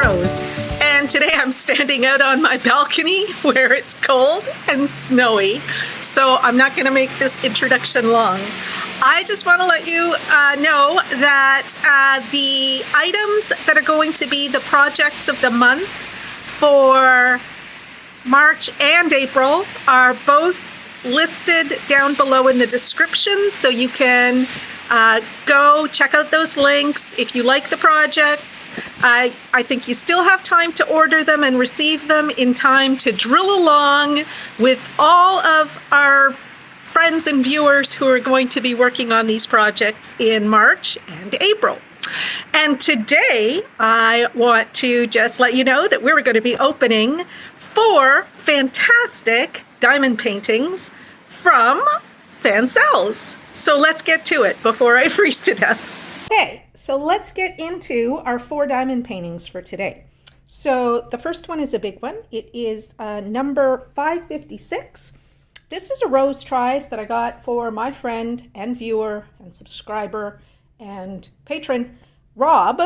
POs. And today I'm standing out on my balcony where it's cold and snowy, so I'm not going to make this introduction long. I just want to let you know that the items that are going to be the projects of the month for March and April are both listed down below in the description, so you can go check out those links. If you like the projects, I think you still have time to order them and receive them in time to drill along with all of our friends and viewers who are going to be working on these projects in March and April. And today I want to just let you know that we're going to be opening 4 fantastic diamond paintings from Fansells. So let's get to it before I freeze to death. Okay, so let's get into our 4 diamond paintings for today. So the first one is a big one. It is number 556. This is a rose tries that I got for my friend and viewer and subscriber and patron, Rob,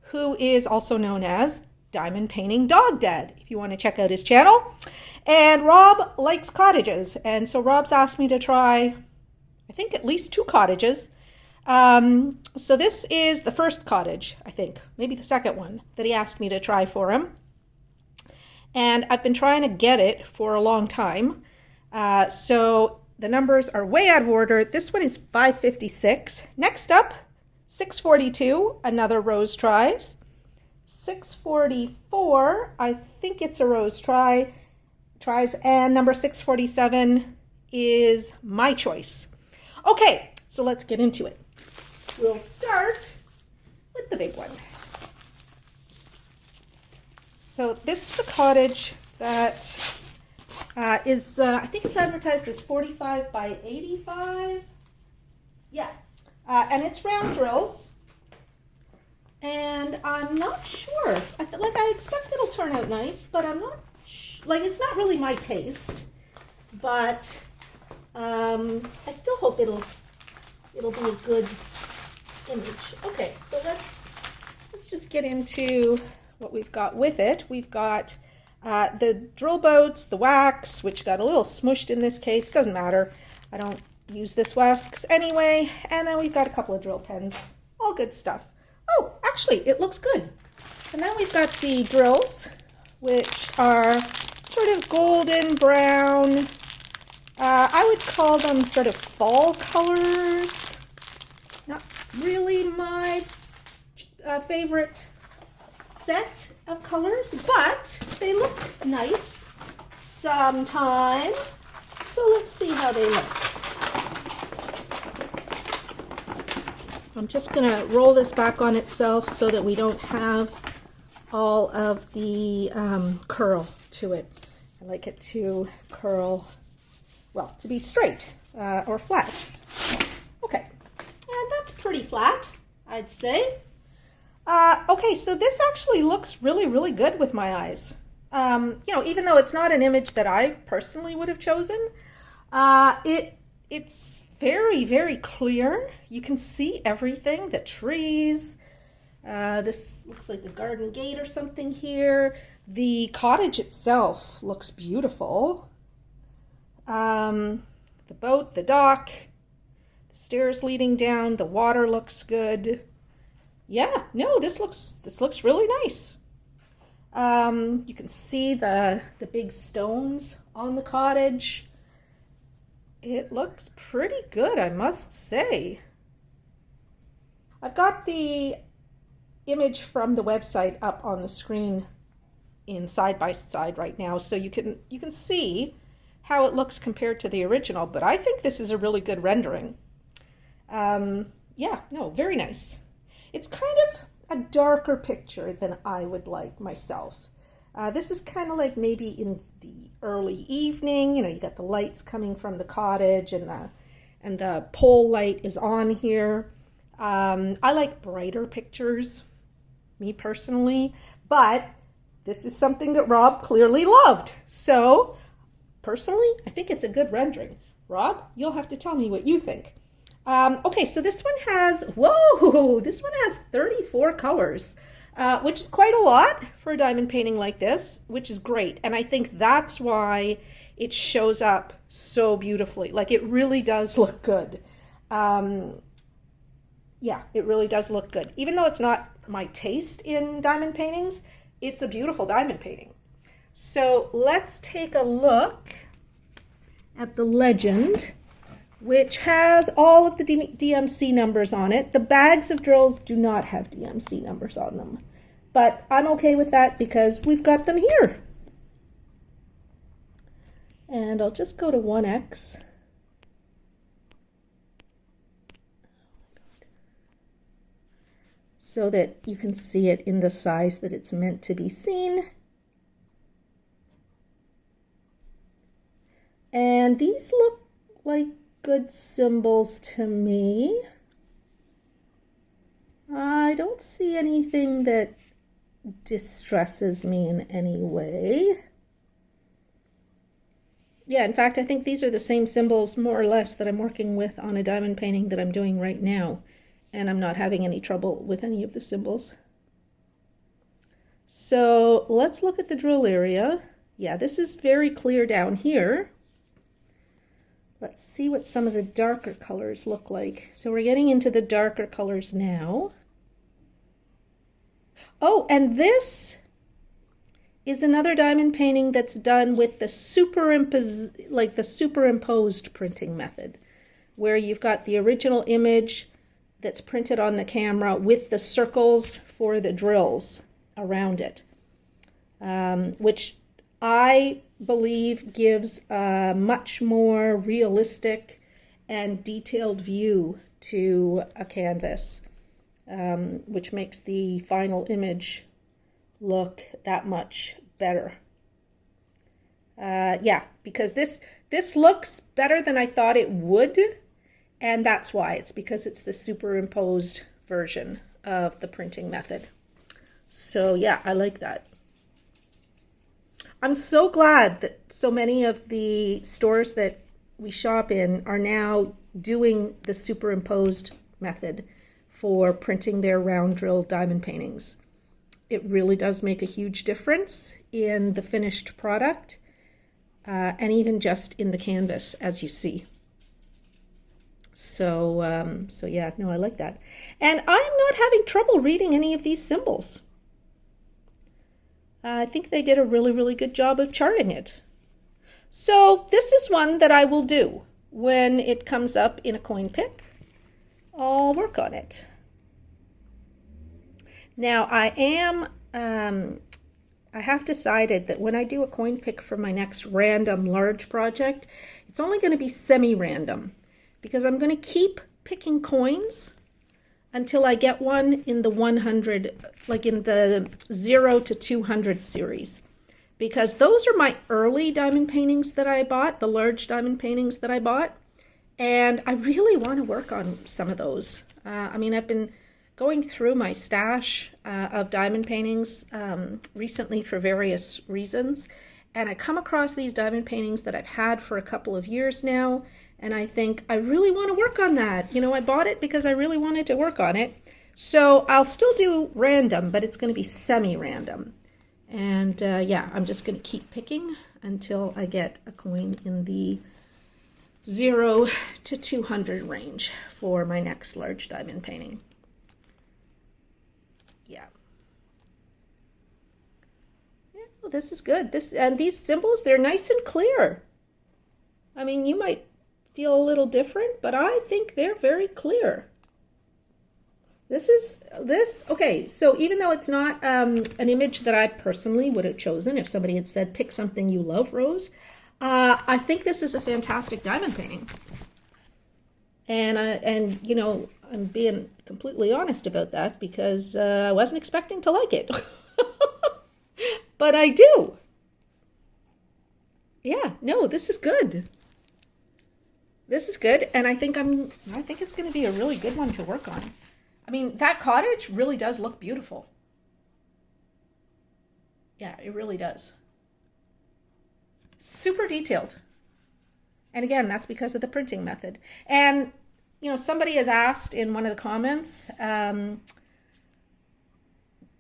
who is also known as Diamond Painting Dog Dad, if you want to check out his channel. And Rob likes cottages, and so Rob's asked me to try, I think, at least 2 cottages. So this is the first cottage, I think, maybe the second one that he asked me to try for him. And I've been trying to get it for a long time. So the numbers are way out of order. This one is 556. Next up, 642, another rose tries. 644, I think it's a rose tries, and number 647 is my choice. Okay, so let's get into it. We'll start with the big one. So this is a cottage that is, I think it's advertised as 45 by 85. Yeah, and it's round drills. And I'm not sure. I expect it'll turn out nice, but I'm not it's not really my taste. But I still hope it'll be a good image. Okay, so let's just get into what we've got with it. We've got the drill boats, the wax, which got a little smushed in this case. Doesn't matter. I don't use this wax anyway. And then we've got a couple of drill pens. All good stuff. Oh, actually, it looks good. And then we've got the drills, which are sort of golden brown. I would call them sort of fall colors. Not really my favorite set of colors, but they look nice sometimes. So let's see how they look. I'm just going to roll this back on itself so that we don't have all of the curl to it. I like it to curl, well, to be straight or flat. Okay, and that's pretty flat, I'd say. Okay, so this actually looks really, really good with my eyes. Even though it's not an image that I personally would have chosen, it's very, very clear. You can see everything, the trees. This looks like a garden gate or something here. The cottage itself looks beautiful. The boat, the dock, the stairs leading down, the water looks good. Yeah, no, this looks really nice. You can see the big stones on the cottage. It looks pretty good, I must say. I've got the image from the website up on the screen in side by side right now, so you can see how it looks compared to the original, but I think this is a really good rendering. Yeah, no, very nice. It's kind of a darker picture than I would like myself. This is kind of like maybe in the early evening. You got the lights coming from the cottage, and the pole light is on here. I like brighter pictures, me personally, but this is something that Rob clearly loved. So personally, I think it's a good rendering. Rob, you'll have to tell me what you think. Okay, so this one has, whoa, this one has 34 colors. which is quite a lot for a diamond painting like this, which is great. And I think that's why it shows up so beautifully. Like, it really does look good. Yeah, it really does look good. Even though it's not my taste in diamond paintings, it's a beautiful diamond painting. So let's take a look at the legend, which has all of the DMC numbers on it. The bags of drills do not have DMC numbers on them, but I'm okay with that because we've got them here. And I'll just go to 1x. So that you can see it in the size that it's meant to be seen. And these look like good symbols to me. I don't see anything that distresses me in any way. Yeah, in fact, I think these are the same symbols, more or less, that I'm working with on a diamond painting that I'm doing right now. And I'm not having any trouble with any of the symbols. So let's look at the drill area. Yeah, this is very clear down here. Let's see what some of the darker colors look like. So we're getting into the darker colors now. Oh, and this is another diamond painting that's done with the superimposed printing method, where you've got the original image that's printed on the camera with the circles for the drills around it, which I believe gives a much more realistic and detailed view to a canvas, which makes the final image look that much better. Yeah, because this looks better than I thought it would, and that's why. It's because it's the superimposed version of the printing method. So yeah, I like that. I'm so glad that so many of the stores that we shop in are now doing the superimposed method for printing their round drill diamond paintings. It really does make a huge difference in the finished product, and even just in the canvas, as you see. So, so yeah, no, I like that. And I'm not having trouble reading any of these symbols. I think they did a really, really good job of charting it. So this is one that I will do when it comes up in a coin pick. I'll work on it. Now I have decided that when I do a coin pick for my next random large project, it's only going to be semi-random, because I'm going to keep picking coins until I get one in the 100, like in the 0 to 200 series. Because those are my early diamond paintings that I bought, the large diamond paintings that I bought. And I really want to work on some of those. I mean, I've been going through my stash of diamond paintings recently for various reasons. And I come across these diamond paintings that I've had for a couple of years now. And I think I really want to work on that. You know, I bought it because I really wanted to work on it. So I'll still do random, but it's going to be semi-random. And yeah, I'm just going to keep picking until I get a coin in the 0 to 200 range for my next large diamond painting. Yeah. Yeah, well, this is good. And these symbols, they're nice and clear. I mean, you might feel a little different, but I think they're very clear. Okay, so even though it's not an image that I personally would have chosen, if somebody had said, pick something you love, Rose, I think this is a fantastic diamond painting. And you know, I'm being completely honest about that because I wasn't expecting to like it. But I do. Yeah, no, this is good. This is good, and I think it's going to be a really good one to work on. I mean, that cottage really does look beautiful. Yeah, it really does. Super detailed. And again, that's because of the printing method. And, you know, somebody has asked in one of the comments,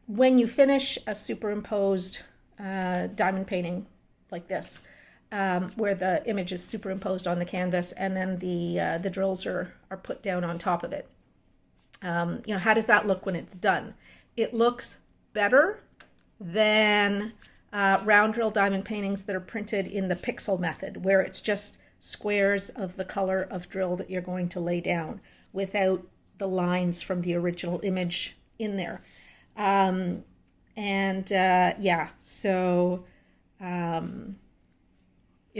when you finish a superimposed diamond painting like this, where the image is superimposed on the canvas and then the drills are put down on top of it, how does that look when it's done? It looks better than round drill diamond paintings that are printed in the pixel method, where it's just squares of the color of drill that you're going to lay down without the lines from the original image in there. It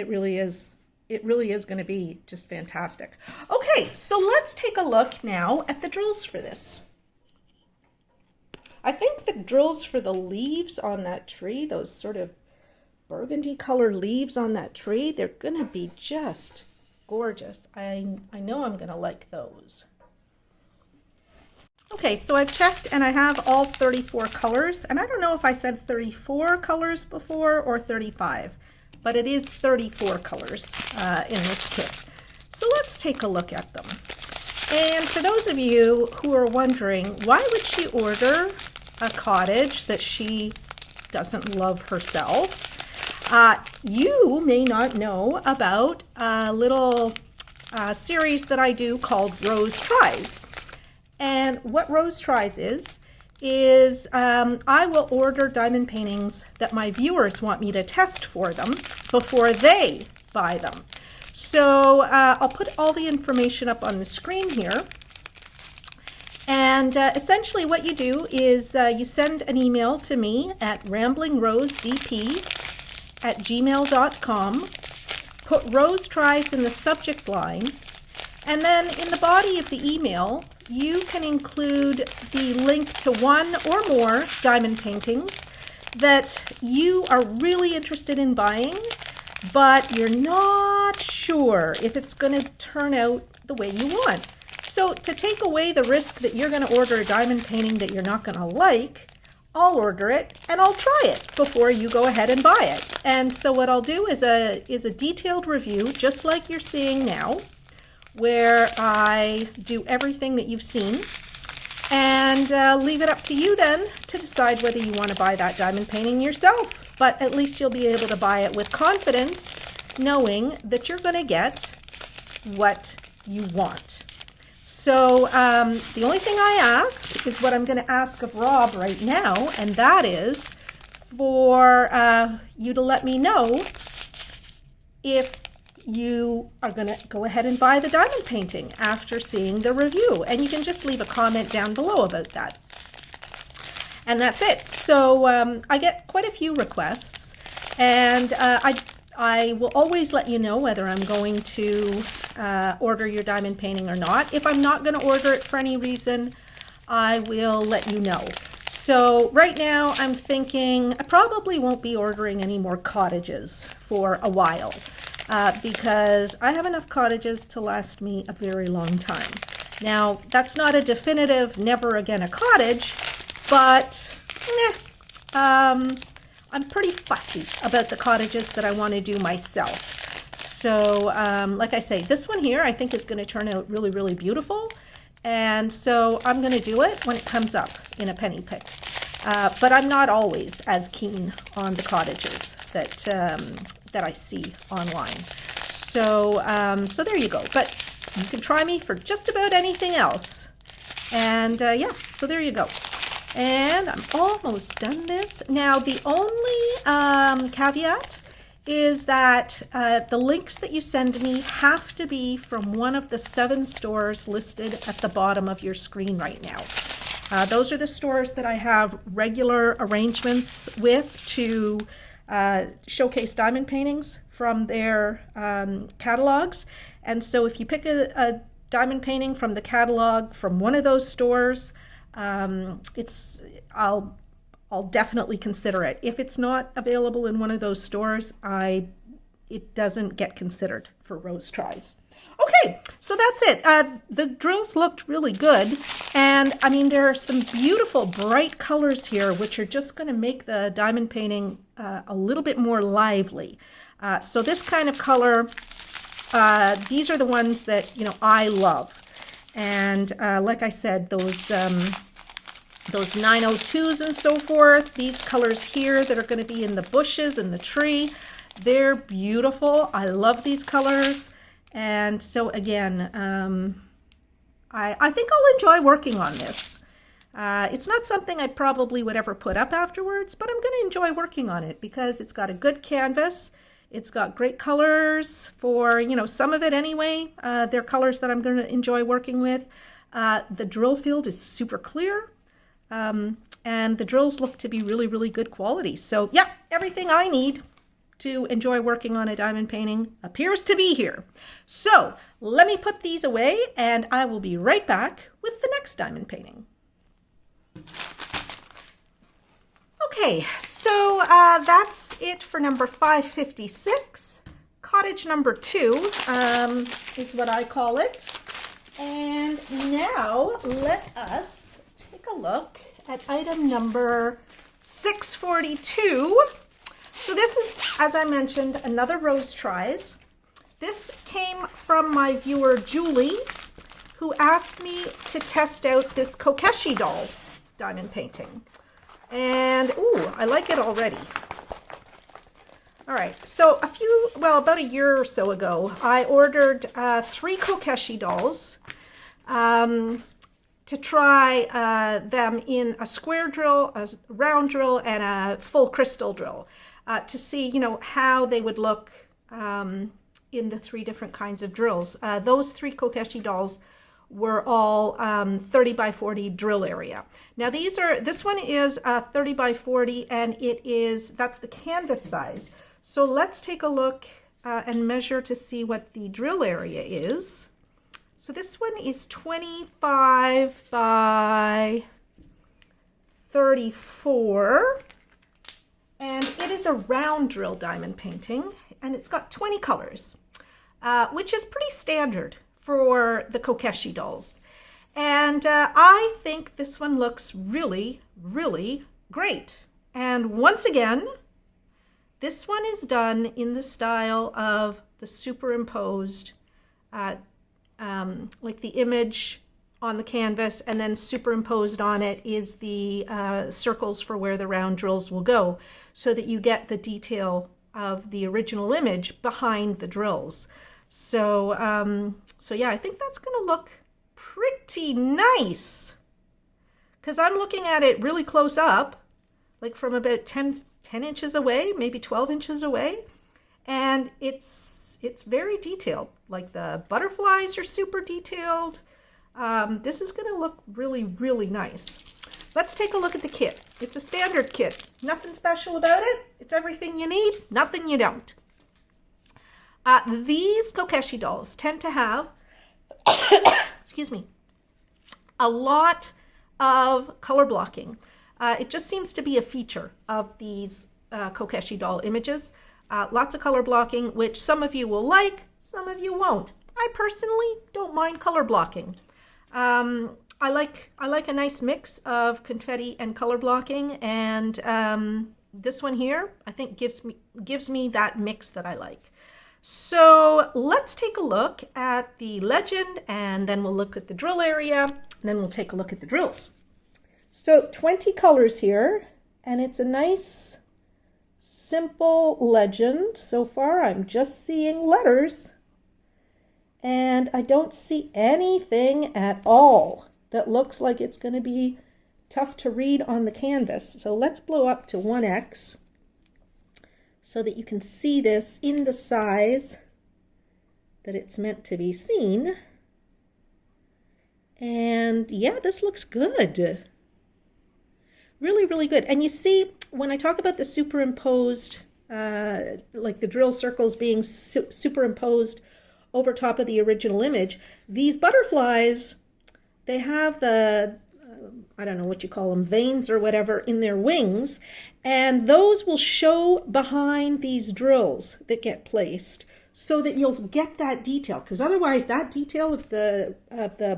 really is going to be just fantastic. Okay, so let's take a look now at the drills for this. I think the drills for the leaves on that tree, those sort of burgundy color leaves on that tree, they're going to be just gorgeous. I know I'm going to like those. Okay, so I've checked and I have all 34 colors, and I don't know if I said 34 colors before or 35, but it is 34 colors in this kit. So let's take a look at them. And for those of you who are wondering, why would she order a cottage that she doesn't love herself? You may not know about a little series that I do called Rose Tries. And what Rose Tries is I will order diamond paintings that my viewers want me to test for them before they buy them. So I'll put all the information up on the screen here. And essentially what you do is you send an email to me at ramblingrosedp@gmail.com, put Rose Tries in the subject line, and then in the body of the email, you can include the link to one or more diamond paintings that you are really interested in buying, but you're not sure if it's going to turn out the way you want. So to take away the risk that you're going to order a diamond painting that you're not going to like, I'll order it and I'll try it before you go ahead and buy it. And so what I'll do is a detailed review, just like you're seeing now, where I do everything that you've seen, and leave it up to you then to decide whether you want to buy that diamond painting yourself. But at least you'll be able to buy it with confidence, knowing that you're going to get what you want. So the only thing I ask is what I'm going to ask of Rob right now, and that is for you to let me know if you are going to go ahead and buy the diamond painting after seeing the review. And you can just leave a comment down below about that. And that's it. So I get quite a few requests, and I will always let you know whether I'm going to order your diamond painting or not. If I'm not going to order it for any reason, I will let you know. So right now I'm thinking I probably won't be ordering any more cottages for a while. Because I have enough cottages to last me a very long time. Now, that's not a definitive never again a cottage, but I'm pretty fussy about the cottages that I want to do myself. So, like I say, this one here I think is going to turn out really, really beautiful. And so I'm going to do it when it comes up in a penny pick. But I'm not always as keen on the cottages that I see online. So, so there you go. But you can try me for just about anything else. And yeah, so there you go. And I'm almost done this. Now, the only caveat is that the links that you send me have to be from one of the 7 stores listed at the bottom of your screen right now. Those are the stores that I have regular arrangements with to showcase diamond paintings from their catalogs. And so if you pick a diamond painting from the catalog from one of those stores, I'll definitely consider it. If it's not available in one of those stores, it doesn't get considered for Rose Tries. Okay, so that's it. The drills looked really good, and I mean there are some beautiful bright colors here which are just going to make the diamond painting a little bit more lively. So this kind of color, these are the ones that I love, and like I said, those those 902s and so forth. These colors here that are going to be in the bushes and the tree, they're beautiful. I love these colors. And so again, I think I'll enjoy working on this. It's not something I probably would ever put up afterwards, but I'm going to enjoy working on it because it's got a good canvas. It's got great colors for, you know, some of it anyway. They're colors that I'm going to enjoy working with. The drill field is super clear, and the drills look to be really, really good quality. So yeah, everything I need to enjoy working on a diamond painting appears to be here. So let me put these away and I will be right back with the next diamond painting. Okay, so that's it for number 556. Cottage number 2 is what I call it. And now let us take a look at item number 642. So this is, as I mentioned, another Rose Tries. This came from my viewer Julie, who asked me to test out this Kokeshi doll diamond painting. And, ooh, I like it already. All right, so about a year or so ago, I ordered 3 Kokeshi dolls to try them in a square drill, a round drill, and a full crystal drill to see, you know, how they would look in the 3 different kinds of drills. Those 3 Kokeshi dolls were all 30 by 40 drill area. Now this one is 30 by 40 and that's the canvas size. So let's take a look and measure to see what the drill area is. So this one is 25 by 34 and it is a round drill diamond painting and it's got 20 colors, which is pretty standard for the Kokeshi dolls. And I think this one looks really, really great. And once again, this one is done in the style of the superimposed, like the image on the canvas, and then superimposed on it is the circles for where the round drills will go, so that you get the detail of the original image behind the drills. So yeah, I think that's going to look pretty nice because I'm looking at it really close up, like from about 10 inches away, maybe 12 inches away. And it's very detailed. Like the butterflies are super detailed. This is going to look really, really nice. Let's take a look at the kit. It's a standard kit. Nothing special about it. It's everything you need, nothing you don't. These Kokeshi dolls tend to have, excuse me, a lot of color blocking. It just seems to be a feature of these Kokeshi doll images. Lots of color blocking, which some of you will like, some of you won't. I personally don't mind color blocking. I like a nice mix of confetti and color blocking, and this one here I think gives me that mix that I like. So let's take a look at the legend, and then we'll look at the drill area, and then we'll take a look at the drills. So 20 colors here, and it's a nice simple legend. So far I'm just seeing letters, and I don't see anything at all that looks like it's going to be tough to read on the canvas. So let's blow up to 1x so that you can see this in the size that it's meant to be seen. And yeah, this looks good. Really, really good. And you see, when I talk about the superimposed, like the drill circles being superimposed over top of the original image, these butterflies, they have the, I don't know what you call them, veins or whatever in their wings, and those will show behind these drills that get placed so that you'll get that detail, because otherwise that detail of the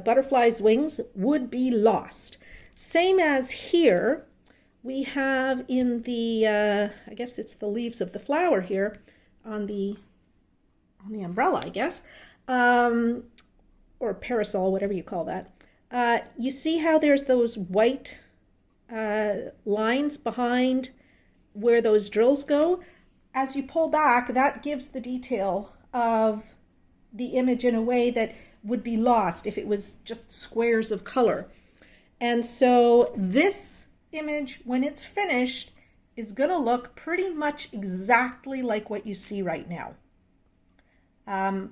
butterfly's wings would be lost. Same as here, we have in the, I guess it's the leaves of the flower here on the umbrella, I guess, or parasol, whatever you call that. You see how there's those white lines behind where those drills go. As you pull back, that gives the detail of the image in a way that would be lost if it was just squares of color. And so this image, when it's finished, is going to look pretty much exactly like what you see right now.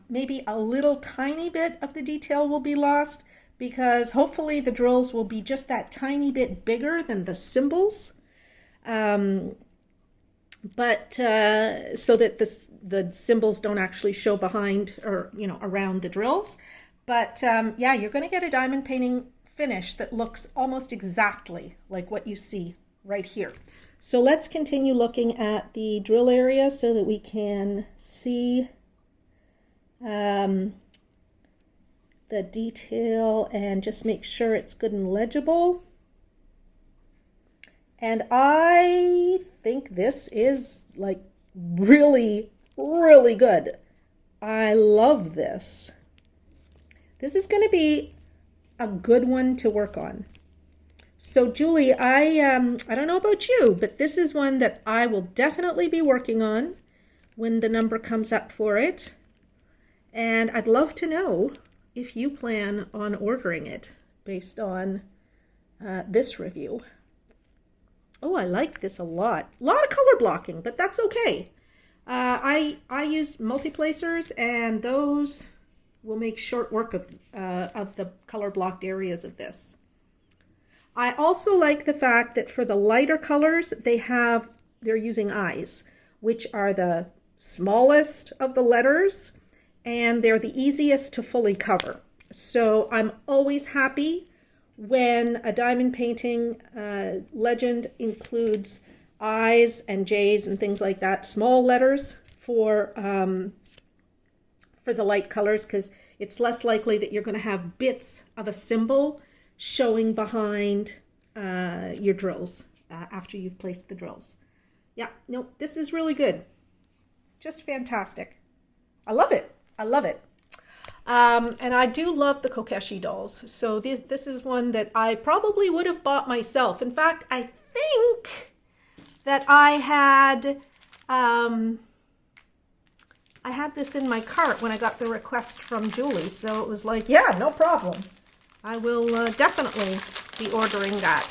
Maybe a little tiny bit of the detail will be lost because hopefully the drills will be just that tiny bit bigger than the symbols. But so that the symbols don't actually show behind or, you know, around the drills. But yeah, you're going to get a diamond painting finish that looks almost exactly like what you see right here. So let's continue looking at the drill area so that we can see the detail and just make sure it's good and legible. And I think this is like really, really good. I love this. This is going to be a good one to work on. So Julie, I don't know about you, but this is one that I will definitely be working on when the number comes up for it. And I'd love to know if you plan on ordering it based on this review. Oh, I like this a lot. A lot of color blocking, but that's okay. I use multi-placers, and those will make short work of the color blocked areas of this. I also like the fact that for the lighter colors, they're using eyes, which are the smallest of the letters, and they're the easiest to fully cover. So I'm always happy when a diamond painting legend includes I's and J's and things like that, small letters for the light colors, because it's less likely that you're going to have bits of a symbol showing behind your drills after you've placed the drills. Yeah, no, this is really good. Just fantastic. I love it. I love it. And I do love the Kokeshi dolls. So this is one that I probably would have bought myself. In fact, I think that I had this in my cart when I got the request from Julie. So it was like, yeah, no problem. I will definitely be ordering that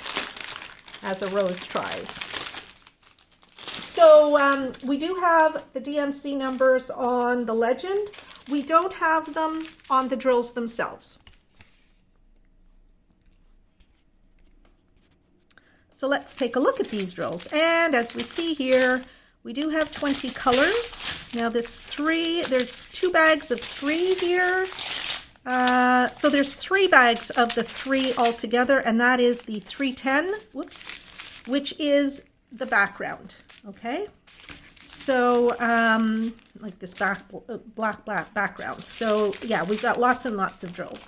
as a Rose tries. So we do have the DMC numbers on the legend. We don't have them on the drills themselves. So let's take a look at these drills. And as we see here, we do have 20 colors. Now there's 2 bags of 3 here. So there's 3 bags of the 3 altogether, and that is the 310, which is the background, okay? So, like this black background. So yeah, we've got lots and lots of drills.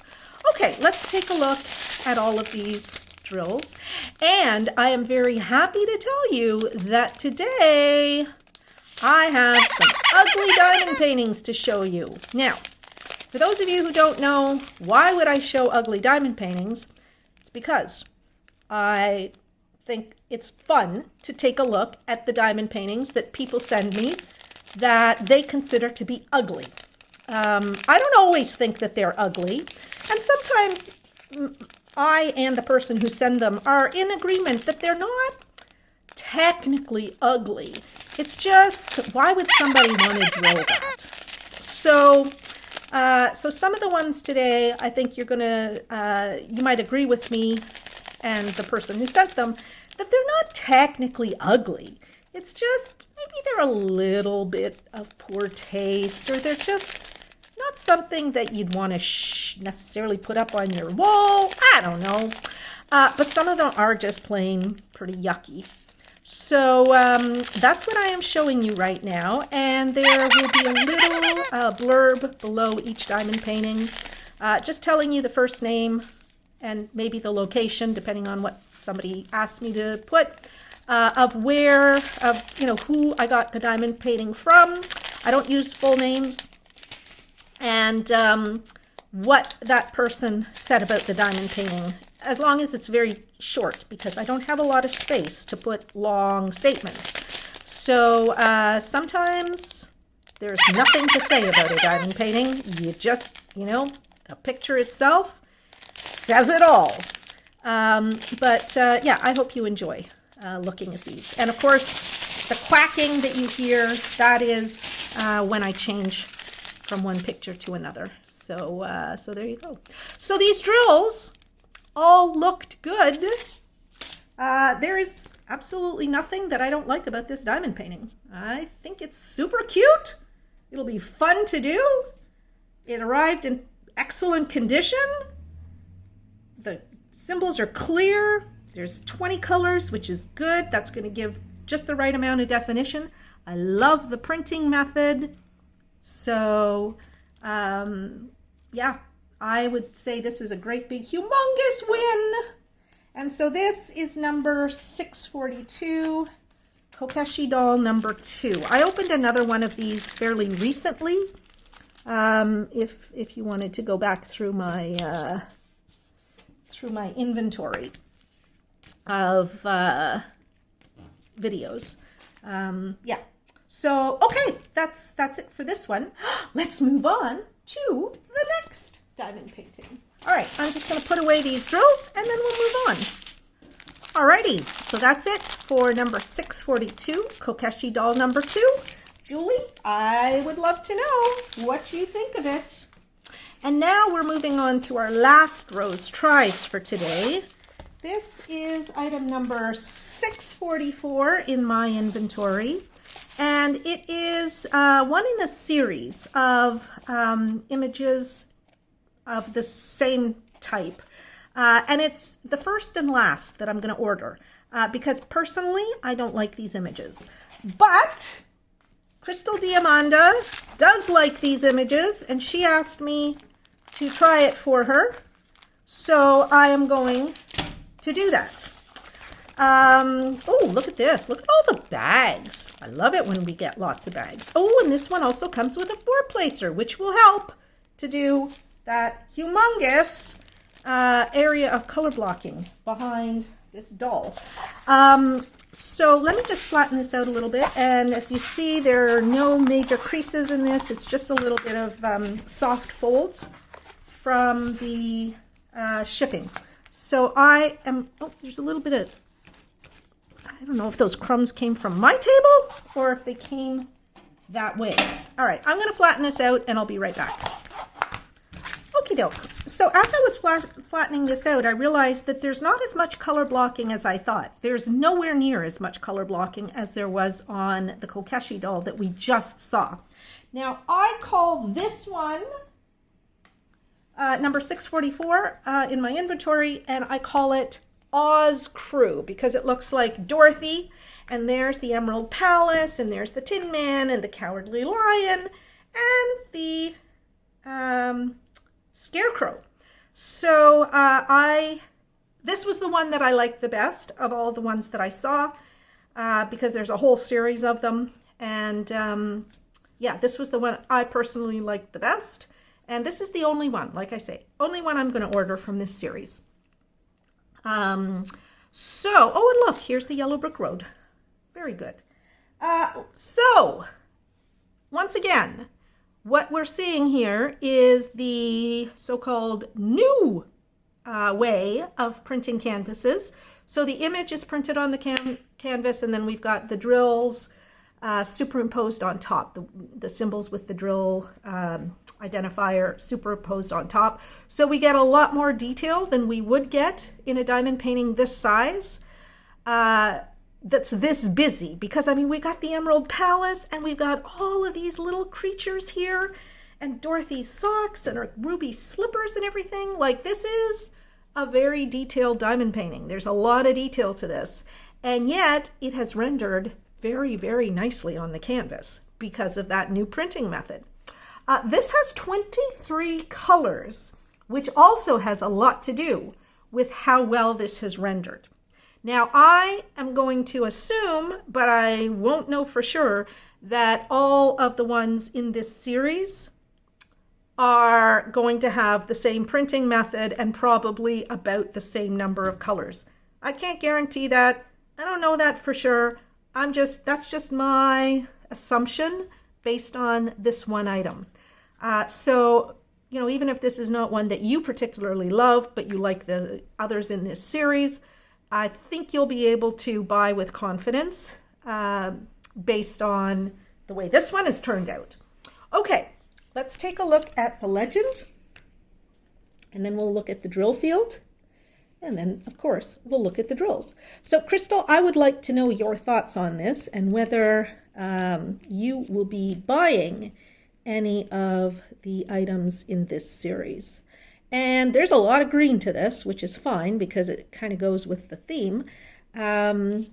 Okay, let's take a look at all of these drills. And I am very happy to tell you that today I have some ugly diamond paintings to show you. Now, for those of you who don't know, why would I show ugly diamond paintings? It's because I think it's fun to take a look at the diamond paintings that people send me that they consider to be ugly. I don't always think that they're ugly, and sometimes I and the person who sent them are in agreement that they're not technically ugly. It's just, why would somebody want to draw that? So some of the ones today, I think you might agree with me and the person who sent them, that they're not technically ugly. It's just, maybe they're a little bit of poor taste, or they're just not something that you'd want to necessarily put up on your wall. I don't know. But some of them are just plain pretty yucky. So that's what I am showing you right now. And there will be a little blurb below each diamond painting, just telling you the first name and maybe the location, depending on what somebody asked me to put, of who I got the diamond painting from. I don't use full names. And what that person said about the diamond painting, as long as it's very short, because I don't have a lot of space to put long statements. So sometimes there's nothing to say about a diamond painting. You just, the picture itself says it all. Yeah, I hope you enjoy looking at these. And of course, the quacking that you hear, that is when I change from one picture to another. So there you go. So these drills all looked good. There is absolutely nothing that I don't like about this diamond painting. I think it's super cute. It'll be fun to do. It arrived in excellent condition. The symbols are clear. There's 20 colors, which is good. That's going to give just the right amount of definition. I love the printing method. So, yeah, I would say this is a great big humongous win. And so this is number 642, Kokeshi doll number 2. I opened another one of these fairly recently. If you wanted to go back through my inventory of videos. Yeah. So, okay, that's it for this one. Let's move on to the next diamond painting. All right, I'm just going to put away these drills and then we'll move on. Alrighty, so that's it for number 642, Kokeshi doll number 2. Julie, I would love to know what you think of it. And now we're moving on to our last Rose Tries for today. This is item number 644 in my inventory. And it is one in a series of images of the same type. And it's the first and last that I'm going to order because personally, I don't like these images. But Crystal Diamanda does like these images, and she asked me to try it for her. So I am going to do that. Oh, look at this. Look at all the bags. I love it when we get lots of bags. Oh, and this one also comes with a 4-placer, which will help to do that humongous area of color blocking behind this doll. So let me just flatten this out a little bit. And as you see, there are no major creases in this. It's just a little bit of soft folds from the shipping. So I am, oh, there's a little bit of, I don't know if those crumbs came from my table or if they came that way. All right, I'm going to flatten this out and I'll be right back. Okie doke. So as I was flattening this out, I realized that there's not as much color blocking as I thought. There's nowhere near as much color blocking as there was on the Kokeshi doll that we just saw. Now, I call this one number 644 in my inventory, and I call it Oz Crew because it looks like Dorothy, and there's the Emerald Palace, and there's the Tin Man, and the Cowardly Lion, and the Scarecrow. So this was the one that I liked the best of all the ones that I saw because there's a whole series of them, and yeah, this was the one I personally liked the best. And this is the only one, like I say, only one I'm going to order from this series. Oh, and look, here's the Yellow Brick Road. Very good. So, once again, what we're seeing here is the so-called new way of printing canvases. So the image is printed on the canvas, and then we've got the drills superimposed on top, the symbols with the drill identifier superimposed on top. So we get a lot more detail than we would get in a diamond painting this size that's this busy, because I mean, we got the Emerald Palace and we've got all of these little creatures here and Dorothy's socks and her ruby slippers and everything. Like, this is a very detailed diamond painting. There's a lot of detail to this, and yet it has rendered very, very nicely on the canvas because of that new printing method. This has 23 colors, which also has a lot to do with how well this has rendered. Now, I am going to assume, but I won't know for sure, that all of the ones in this series are going to have the same printing method and probably about the same number of colors. I can't guarantee that. I don't know that for sure. That's just my assumption based on this one item. So, you know, even if this is not one that you particularly love, but you like the others in this series, I think you'll be able to buy with confidence based on the way this one has turned out. Okay, let's take a look at the legend, and then we'll look at the drill field, and then, of course, we'll look at the drills. So, Crystal, I would like to know your thoughts on this and whether you will be buying any of the items in this series. And there's a lot of green to this, which is fine because it kind of goes with the theme. And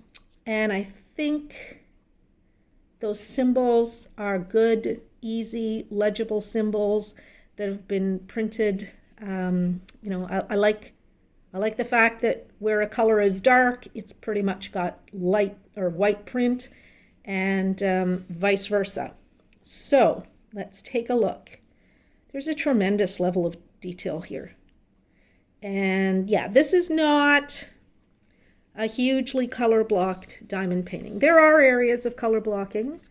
I think those symbols are good, easy, legible symbols that have been printed. You know, I like the fact that where a color is dark, it's pretty much got light or white print, and vice versa. So let's take a look. There's a tremendous level of detail here. And yeah, this is not a hugely color blocked diamond painting. There are areas of color blocking,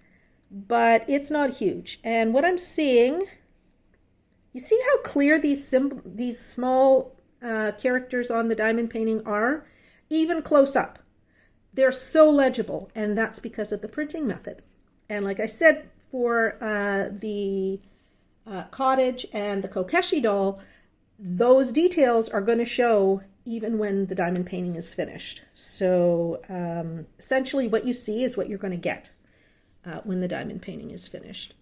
but it's not huge. And what I'm seeing, you see how clear these small characters on the diamond painting are, even close up. They're so legible, and that's because of the printing method. And like I said, for the Cottage and the Kokeshi doll, those details are going to show even when the diamond painting is finished. So essentially what you see is what you're going to get when the diamond painting is finished.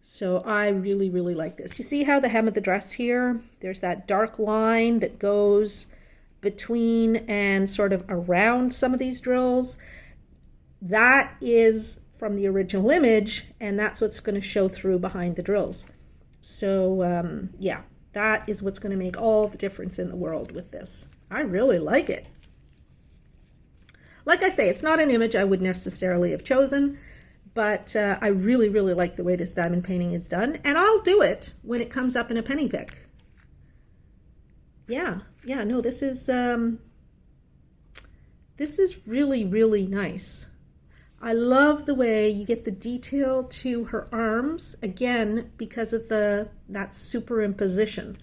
So I really, really like this. You see how the hem of the dress here, there's that dark line that goes between and sort of around some of these drills. That is from the original image, and that's what's going to show through behind the drills. So yeah, that is what's going to make all the difference in the world with this. I really like it. Like I say, it's not an image I would necessarily have chosen, but I really, really like the way this diamond painting is done, and I'll do it when it comes up in a penny pick. Yeah, no, this is really, really nice. I love the way you get the detail to her arms, again, because of that superimposition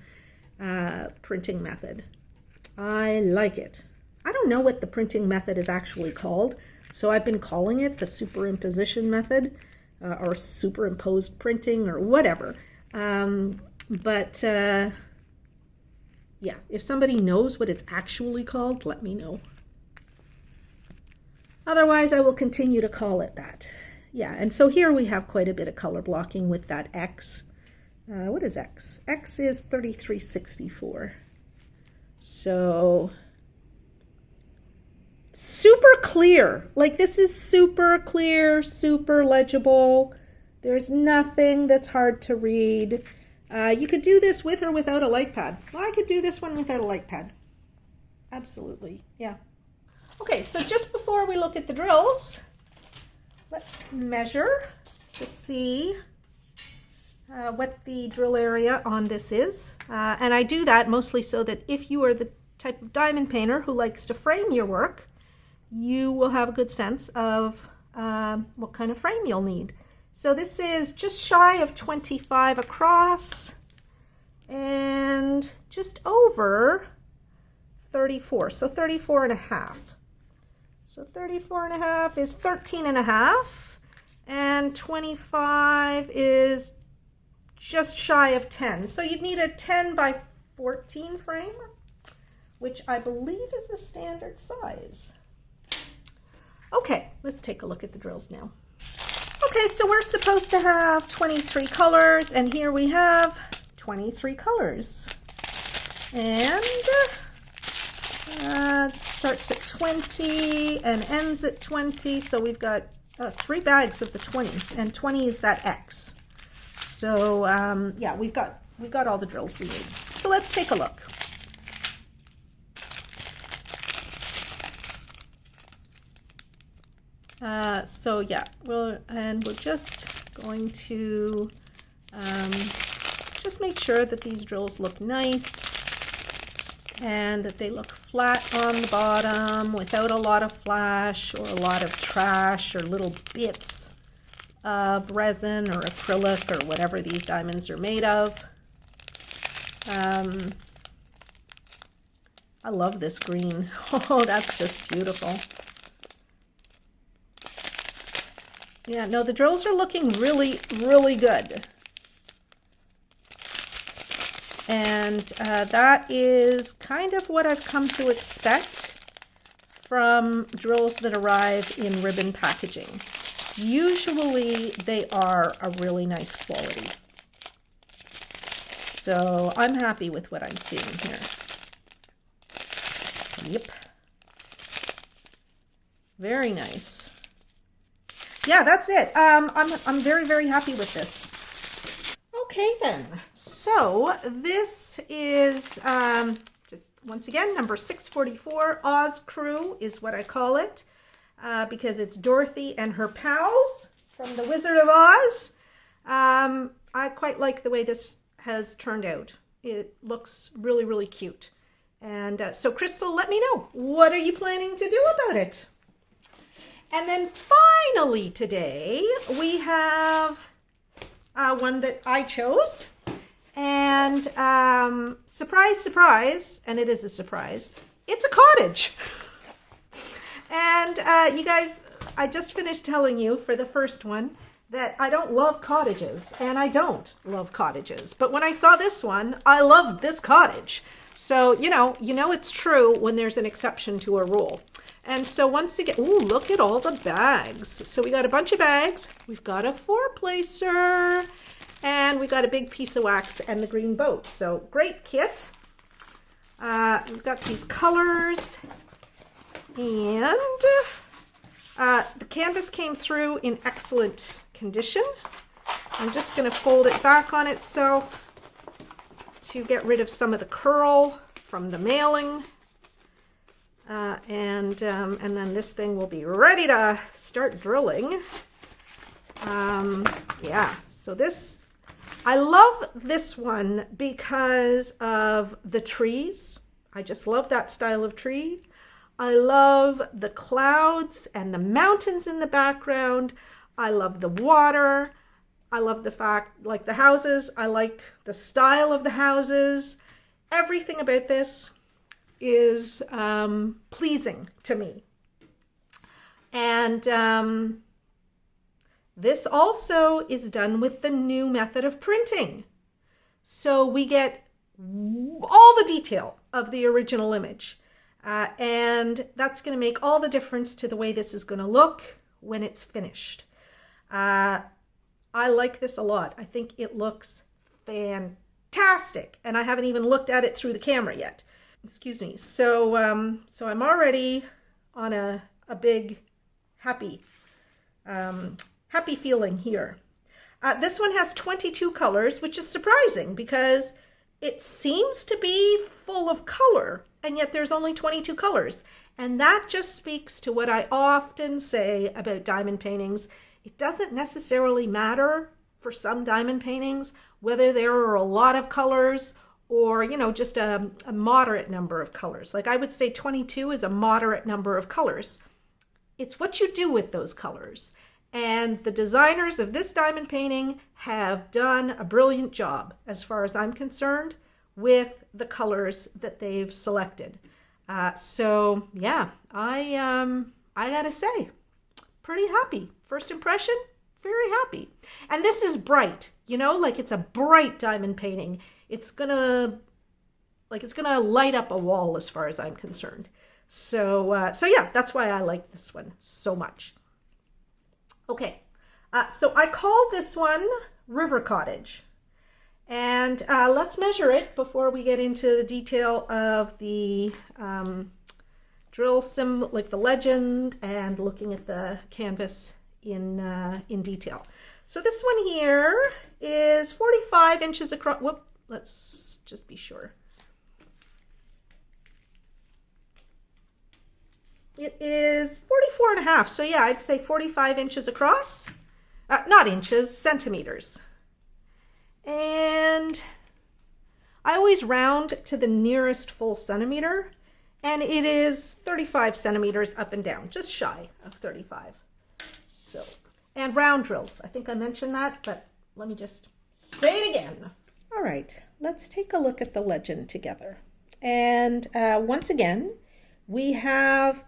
printing method. I like it. I don't know what the printing method is actually called, so I've been calling it the superimposition method or superimposed printing or whatever. But yeah, if somebody knows what it's actually called, let me know. Otherwise, I will continue to call it that. Yeah, and so here we have quite a bit of color blocking with that X. What is X? X is 3364. So super clear. Like, this is super clear, super legible. There's nothing that's hard to read. You could do this with or without a light pad. Well, I could do this one without a light pad. Absolutely, yeah. Okay, so just before we look at the drills, let's measure to see what the drill area on this is. And I do that mostly so that if you are the type of diamond painter who likes to frame your work, you will have a good sense of what kind of frame you'll need. So this is just shy of 25 across and just over 34, so 34 and a half. So 34 and a half is 13 and a half, and 25 is just shy of 10. So you'd need a 10 by 14 frame, which I believe is a standard size. Okay, let's take a look at the drills now. Okay, so we're supposed to have 23 colors, and here we have 23 colors. And starts at 20 and ends at 20, so we've got 3 bags of the 20, and 20 is that X. So yeah, we've got all the drills we need. So let's take a look. So yeah, we're just going to just make sure that these drills look nice and that they look flat on the bottom without a lot of flash or a lot of trash or little bits of resin or acrylic or whatever these diamonds are made of. I love this green. Oh, that's just beautiful. Yeah, no, the drills are looking really, really good. And that is kind of what I've come to expect from drills that arrive in ribbon packaging. Usually they are a really nice quality. So I'm happy with what I'm seeing here. Yep. Very nice. Yeah, that's it. I'm very, very happy with this. Okay then, so this is just once again number 644. Oz Crew is what I call it because it's Dorothy and her pals from the Wizard of Oz. I quite like the way this has turned out. It looks really, really cute. And so Crystal, let me know, what are you planning to do about it? And then finally today we have one that I chose, and surprise, surprise, and it is a surprise, it's a cottage. And you guys, I just finished telling you for the first one that I don't love cottages, and I don't love cottages, but when I saw this one, I loved this cottage. So, you know it's true when there's an exception to a rule. And so once again, ooh, look at all the bags. So we got a bunch of bags. We've got a 4-placer, and we got a big piece of wax and the green boat. So great kit. We've got these colors, and the canvas came through in excellent condition. I'm just going to fold it back on itself to get rid of some of the curl from the mailing. And then this thing will be ready to start drilling. Yeah, so I love this one because of the trees. I just love that style of tree. I love the clouds and the mountains in the background. I love the water. I love the fact, like the houses, I like the style of the houses. Everything about this is pleasing to me. And this also is done with the new method of printing. So we get all the detail of the original image. And that's going to make all the difference to the way this is going to look when it's finished. I like this a lot. I think it looks fantastic. And I haven't even looked at it through the camera yet. Excuse me. So I'm already on a big happy feeling here. This one has 22 colors, which is surprising because it seems to be full of color, and yet there's only 22 colors. And that just speaks to what I often say about diamond paintings. It doesn't necessarily matter for some diamond paintings whether there are a lot of colors or, just a moderate number of colors. Like I would say 22 is a moderate number of colors. It's what you do with those colors. And the designers of this diamond painting have done a brilliant job, as far as I'm concerned, with the colors that they've selected. So yeah, I gotta say, pretty happy. First impression, very happy. And this is bright, like it's a bright diamond painting. It's gonna light up a wall as far as I'm concerned. So yeah, that's why I like this one so much. Okay, so I call this one River Cottage. And let's measure it before we get into the detail of the drill symbol, like the legend, and looking at the canvas in detail. So this one here is 45 inches across. Whoop, let's just be sure. It is 44 and a half. So yeah, I'd say 45 inches across. Not inches, centimeters. And I always round to the nearest full centimeter, and it is 35 centimeters up and down, just shy of 35. So, and round drills. I think I mentioned that, but let me just say it again. All right, let's take a look at the legend together. And once again, we have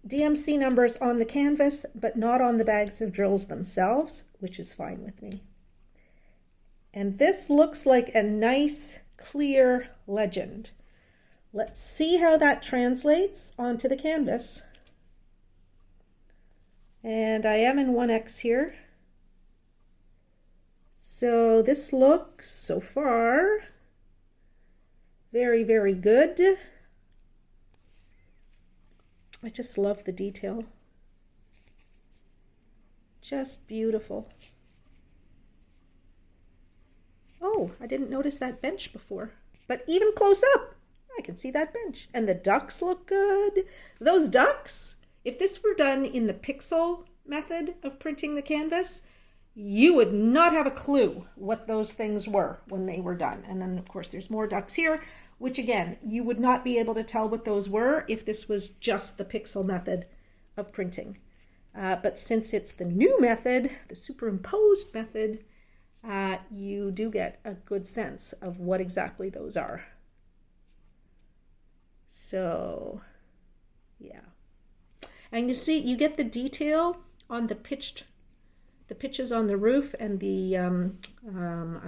DMC numbers on the canvas, but not on the bags of drills themselves, which is fine with me. And this looks like a nice, clear legend. Let's see how that translates onto the canvas. And I am in 1x here. So this looks, so far, very, very good. I just love the detail. Just beautiful. Oh, I didn't notice that bench before, but even close up, I can see that bench. And the ducks look good. Those ducks, if this were done in the pixel method of printing the canvas, you would not have a clue what those things were when they were done. And then of course there's more ducks here, which again, you would not be able to tell what those were if this was just the pixel method of printing. But since it's the new method, the superimposed method, you do get a good sense of what exactly those are. So, yeah. And you see, you get the detail on the pitches on the roof and the, I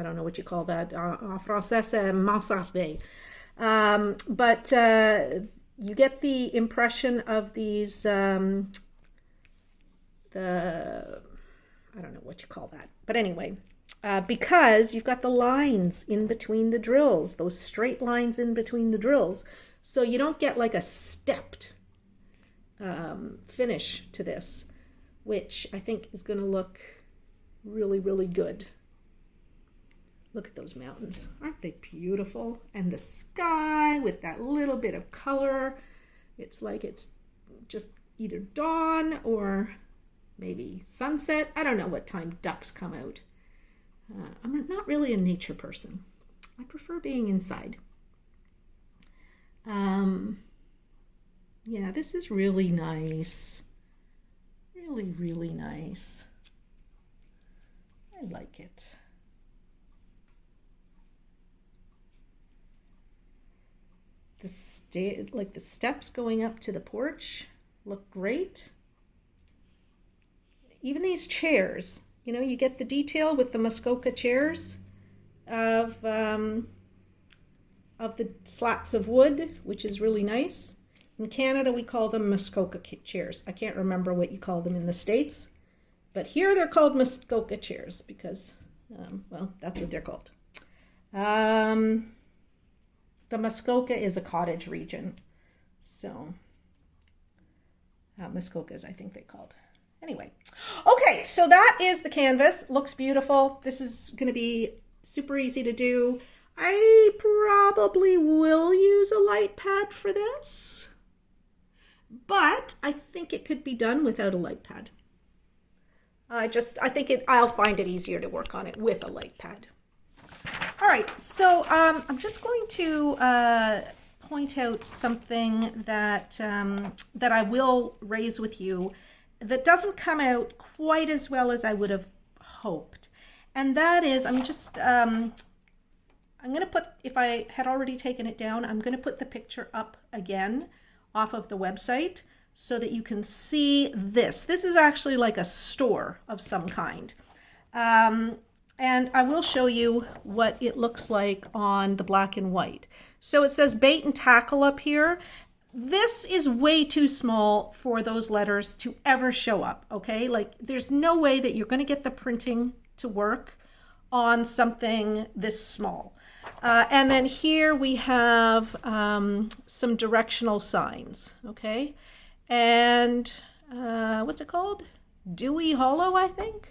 don't know what you call that, en français, c'est mansarde. But you get the impression of these, I don't know what you call that. But anyway, because you've got the lines in between the drills, those straight lines in between the drills. So you don't get like a stepped finish to this, which I think is going to look really, really good. Look at those mountains. Aren't they beautiful? And the sky with that little bit of color. It's like it's just either dawn or maybe sunset. I don't know what time ducks come out. I'm not really a nature person. I prefer being inside. Yeah, this is really nice. Really, really nice. I like it. The steps going up to the porch look great. Even these chairs, you know, you get the detail with the Muskoka chairs of the slats of wood, which is really nice. In Canada, we call them Muskoka chairs. I can't remember what you call them in the States, but here they're called Muskoka chairs because, well, that's what they're called. The Muskoka is a cottage region, so Muskokas, I think they called. Anyway, okay, so that is the canvas. Looks beautiful. This is going to be super easy to do. I probably will use a light pad for this, but I think it could be done without a light pad. I'll find it easier to work on it with a light pad. All right, so I'm just going to point out something that that I will raise with you that doesn't come out quite as well as I would have hoped, and that is I'm going to put, if I had already taken it down, I'm going to put the picture up again off of the website so that you can see this. This is actually like a store of some kind. And I will show you what it looks like on the black and white. So it says bait and tackle up here. This is way too small for those letters to ever show up, okay? Like there's no way that you're going to get the printing to work on something this small. And then here we have some directional signs, okay? And what's it called? Dewey Hollow, I think?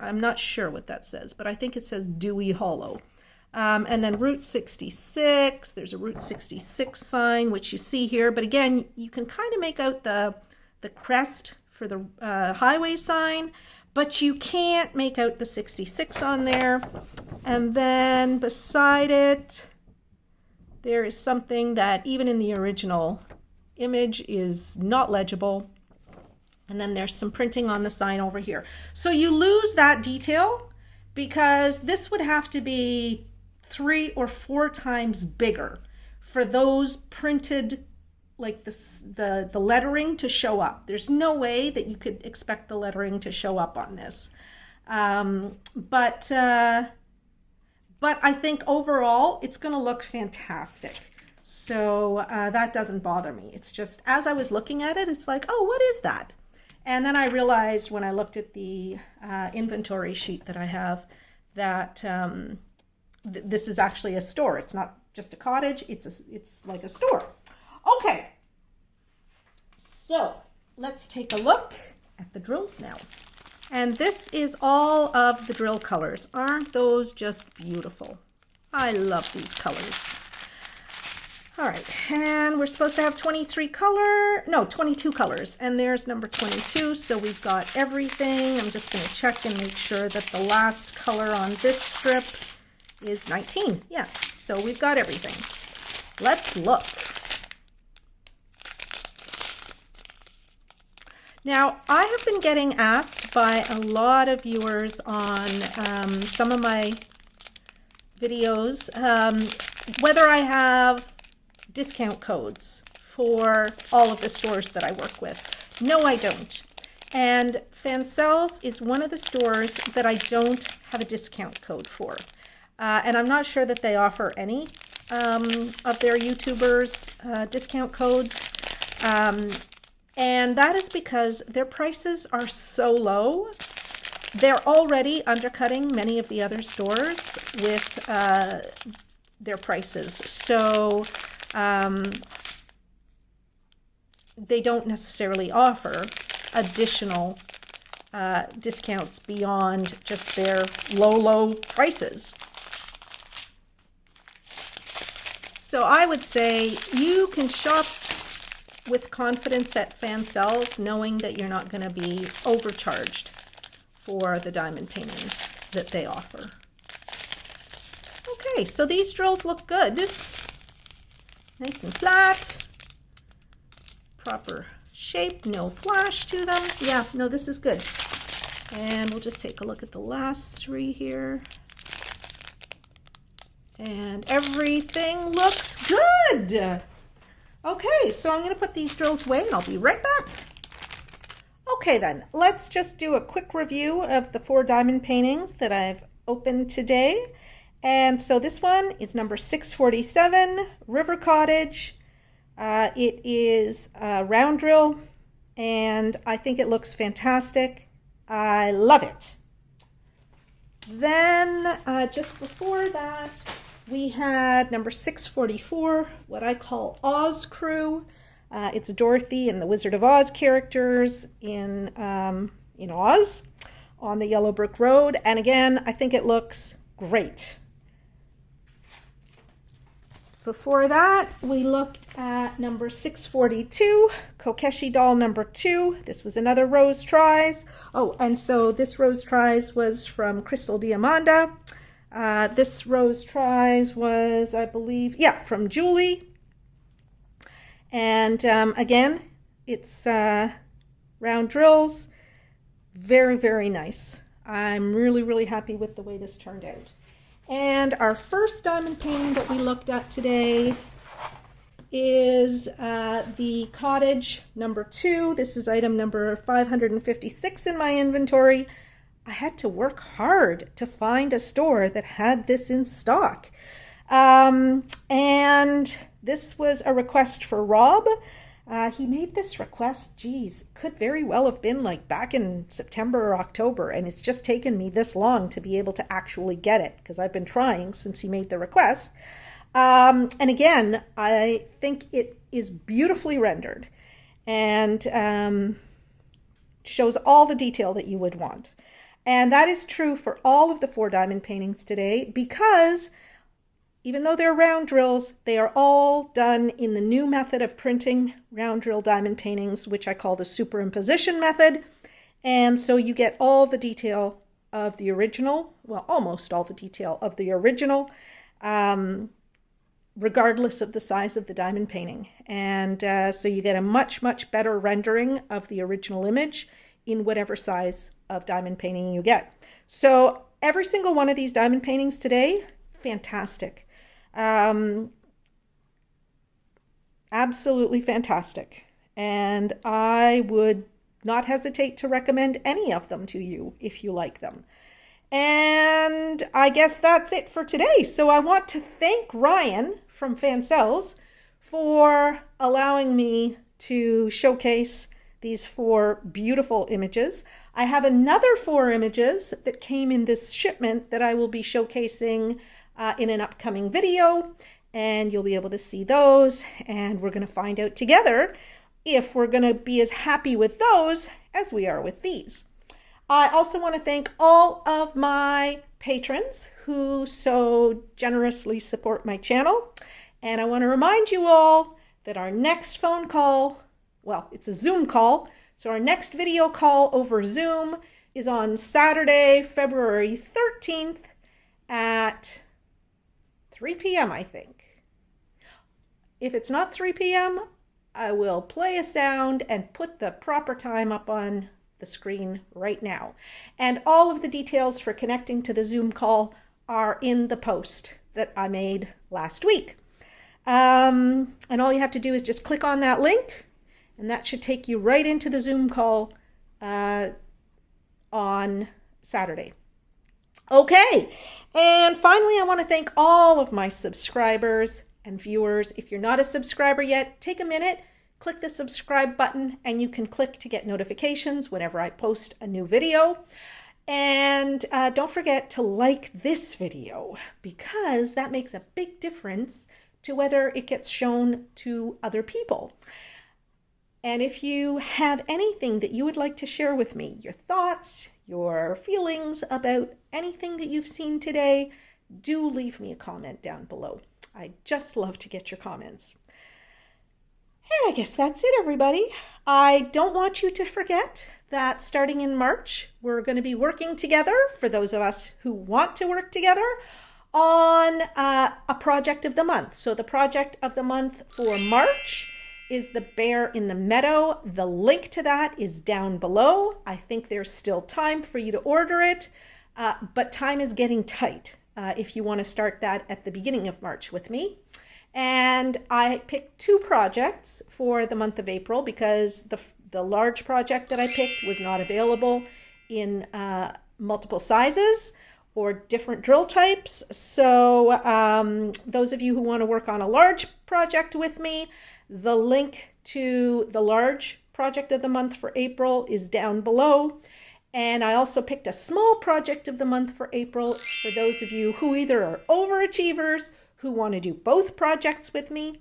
I'm not sure what that says, but I think it says Dewey Hollow. And then Route 66, there's a Route 66 sign, which you see here. But again, you can kind of make out the crest for the highway sign, but you can't make out the 66 on there. And then beside it, there is something that even in the original image is not legible. And then there's some printing on the sign over here. So you lose that detail because this would have to be 3 or 4 times bigger for those printed, like the lettering to show up. There's no way that you could expect the lettering to show up on this. But I think overall it's going to look fantastic. So that doesn't bother me. It's just, as I was looking at it, it's like, oh, what is that? And then I realized when I looked at the inventory sheet that I have that this is actually a store. It's not just a cottage. It's like a store. Okay. So let's take a look at the drills now. And this is all of the drill colors. Aren't those just beautiful? I love these colors. All right, and we're supposed to have 22 colors, and there's number 22, so we've got everything. I'm just going to check and make sure that the last color on this strip is 19. Yeah, so we've got everything. Let's look. Now, I have been getting asked by a lot of viewers on some of my videos whether I have discount codes for all of the stores that I work with. No, I don't. And Fansells is one of the stores that I don't have a discount code for. And I'm not sure that they offer any of their YouTubers discount codes. And that is because their prices are so low. They're already undercutting many of the other stores with their prices. So they don't necessarily offer additional discounts beyond just their low prices. So I would say you can shop with confidence at Fansells, knowing that you're not going to be overcharged for the diamond paintings that they offer. Okay, so these drills look good. Nice and flat, proper shape, no flash to them. Yeah, no, this is good. And we'll just take a look at the last 3 here. And everything looks good. Okay, so I'm going to put these drills away and I'll be right back. Okay then, let's just do a quick review of the 4 diamond paintings that I've opened today. And so this one is number 647, River Cottage. It is a round drill, and I think it looks fantastic. I love it. Then just before that, we had number 644, what I call Oz Crew. It's Dorothy and the Wizard of Oz characters in Oz on the Yellow Brick Road. And again, I think it looks great. Before that, we looked at number 642, Kokeshi doll number 2. This was another Rose Tries. Oh, and so this Rose Tries was from Crystal Diamanda. This Rose Tries was, I believe, yeah, from Julie. And again, it's round drills. Very, very nice. I'm really, really happy with the way this turned out. And our first diamond painting that we looked at today is the Cottage number 2. This is item number 556 in my inventory. I had to work hard to find a store that had this in stock. And this was a request for Rob. He made this request, geez, could very well have been like back in September or October, and it's just taken me this long to be able to actually get it because I've been trying since he made the request. And again, I think it is beautifully rendered and shows all the detail that you would want. And that is true for all of the 4 diamond paintings today because even though they're round drills, they are all done in the new method of printing round drill diamond paintings, which I call the superimposition method. And so you get all the detail of the original, well, almost all the detail of the original, regardless of the size of the diamond painting. And so you get a much, much better rendering of the original image in whatever size of diamond painting you get. So every single one of these diamond paintings today, fantastic. Absolutely fantastic. And I would not hesitate to recommend any of them to you if you like them. And I guess that's it for today. So I want to thank Ryan from Fansells for allowing me to showcase these 4 beautiful images. I have another 4 images that came in this shipment that I will be showcasing in an upcoming video, and you'll be able to see those, and we're going to find out together if we're going to be as happy with those as we are with these. I also want to thank all of my patrons who so generously support my channel. And I want to remind you all that our next phone call, well, it's a Zoom call. So our next video call over Zoom is on Saturday, February 13th at 3 p.m., I think. If it's not 3 p.m., I will play a sound and put the proper time up on the screen right now. And all of the details for connecting to the Zoom call are in the post that I made last week. And all you have to do is just click on that link, and that should take you right into the Zoom call on Saturday. Okay, and finally, I want to thank all of my subscribers and viewers. If you're not a subscriber yet, take a minute, click the subscribe button, and you can click to get notifications whenever I post a new video. And don't forget to like this video, because that makes a big difference to whether it gets shown to other people. And if you have anything that you would like to share with me, your thoughts, your feelings about anything that you've seen today, do leave me a comment down below. I just love to get your comments. And I guess that's it, everybody. I don't want you to forget that starting in March, we're going to be working together, for those of us who want to work together, on a project of the month. So the project of the month for March is the Bear in the Meadow. The link to that is down below. I think there's still time for you to order it, but time is getting tight if you want to start that at the beginning of March with me. And I picked 2 projects for the month of April because the large project that I picked was not available in multiple sizes or different drill types. So those of you who want to work on a large project with me, the link to the large project of the month for April is down below. And I also picked a small project of the month for April for those of you who either are overachievers, who want to do both projects with me,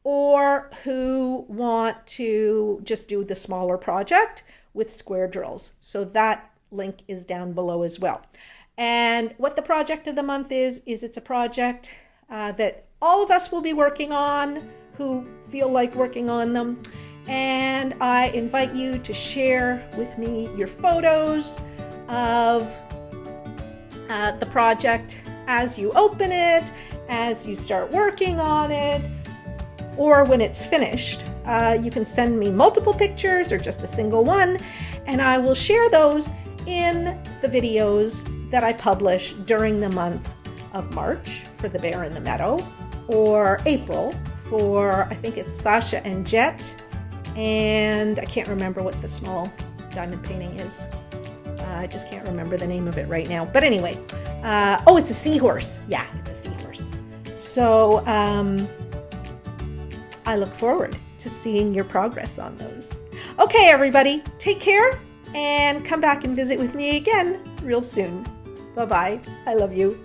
or who want to just do the smaller project with square drills. So that link is down below as well. And what the project of the month is it's a project that all of us will be working on who feel like working on them. And I invite you to share with me your photos of the project as you open it, as you start working on it, or when it's finished. You can send me multiple pictures or just a single one, and I will share those in the videos that I publish during the month of March for the Bear in the Meadow, or April for, I think it's Sasha and Jet, and I can't remember what the small diamond painting is. I just can't remember the name of it right now. But anyway, oh, it's a seahorse. Yeah, it's a seahorse. So I look forward to seeing your progress on those. Okay, everybody, take care and come back and visit with me again real soon. Bye-bye. I love you.